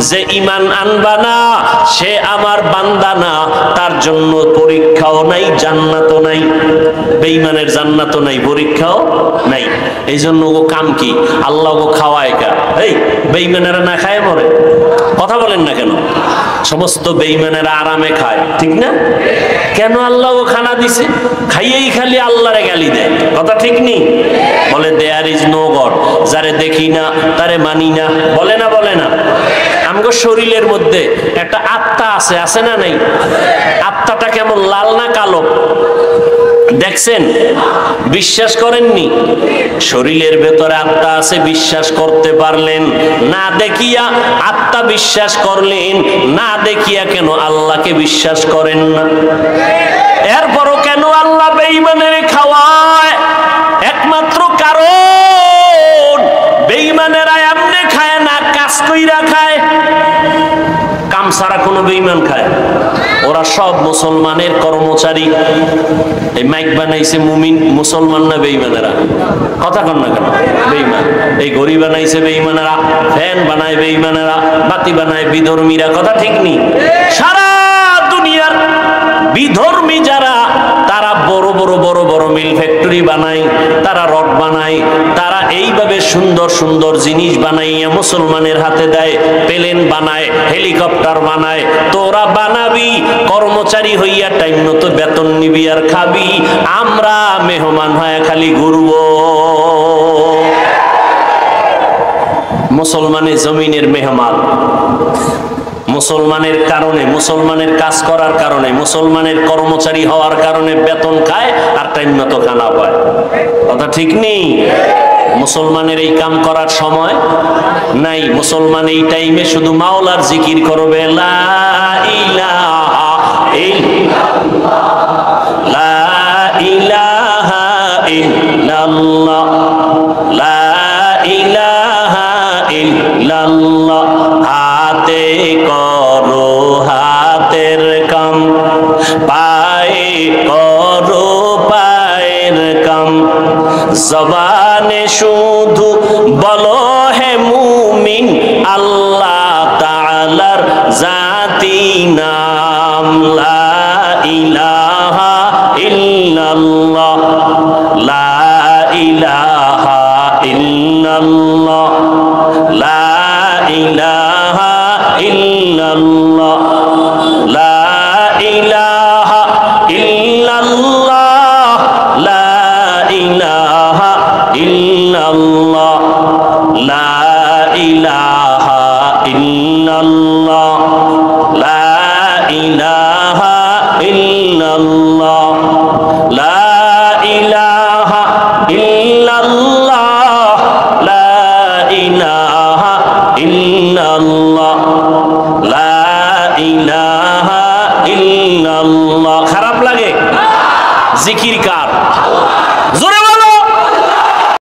যে ঈমান আনবা না সে আমার বান্দা না, তার জন্য পরীক্ষাও নাই, জান্নাতও নাই। বেঈমানের জান্নাতও নাই, পরীক্ষাও নাই। এই জন্য ও কাম কি? আল্লাহ ও খাওয়ায় কা? এই বেঈমানেরা না খায় মরে? কথা বলেন না কেন? সমস্ত বেঈমানেরা আরামে খায়, ঠিক না? কেন আল্লাহ ও খানা দিছে? খাইয়েই খালি আল্লাহরে গালি দেয়, কথা ঠিক নেই? বলে দেয়ার ইজ নো গড, যারে দেখি না তারে মানি না, বলে না বলে না? আমগো শরীরের মধ্যে একটা আত্মা আছে, আছে না নাই? আত্মাটা কেমন, লাল না কালো? দেখছেন? বিশ্বাস করেননি? শরীরের ভেতরে আত্মা আছে, বিশ্বাস করতে পারলেন না? দেখিয়া আত্মা বিশ্বাস করলেন না, দেখিয়া কেন আল্লাহকে বিশ্বাস করেন না? এরপরও কেন আল্লাহ বেঈমানের খাওয়ায়? একমাত্র কারণ বেঈমানেরা এমনি খায় না, কাজ কইরা খায়। কাম ছাড়া কোনো বেঈমান খায়? ওরা সব মুসলমানের কর্মচারী। এই মাইক বানাইছে মুমিন, মুসলমান না বেঈমানেরা? কথা কন না কেন? বেঈমান। এই ঘড়ি বানাইছে বেঈমানেরা, ফ্যান বানায় বেঈমানেরা, বাতি বানায় বিধর্মীরা, কথা ঠিক নেই? সারা দুনিয়ার বিধর্মী যারা, তারা বড় বড় বড় বড় মিল ফ্যাক্টরি বানায়, তারা রড বানায়, তারা এইভাবে সুন্দর সুন্দর জিনিস বানাইয়া মুসলমানের হাতে দেয়। প্লেন বানায়, হেলিকপ্টার বানায়। তোরা বানাবি, কর্মচারী হইয়া টাইম মতো বেতন নিবি আর খাবি। আমরা মেহমান হয়ে খালি ঘুরবো। মুসলমানের জমিনের মেহমান, মুসলমানের কারণে, মুসলমানের কাজ করার কারণে, মুসলমানের কর্মচারী হওয়ার কারণে বেতন খায় আর টাইম মতো খানা পায়, কথা ঠিক নেই? মুসলমানের এই কাম করার সময় নাই। মুসলমান এই টাইমে শুধু মাওলার জিকির করবে, লা ইলাহা ইল্লাল্লাহ, লা ইলাহা ইল্লাল্লাহ, লা ইলাহা ইল্লাল্লাহ। হাতে করো হাতের কাম, পায়ে করো পায়ের কাম, জবানে শুধু বলো হে মুমিন আল্লাহ তাআলার জাতি নাম, লা ইলাহা ইল্লাল্লাহ, লা ইলাহা ইল্লাল্লাহ, লা ইলাহা ইল্লাল্লাহ, লা ইলাহা ইল্লাল্লাহ, লা ইলাহা ইল্লাল্লাহ, লা ইলাহা ইল্লাল্লাহ, লা ইলাহা ইল্লাল্লাহ, লা ইলাহা ইল্লাল্লাহ, লা ইলাহা ইল্লাল্লাহ, লা ইলাহা ইল্লাল্লাহ। খারাপ লাগে? জিকির কার?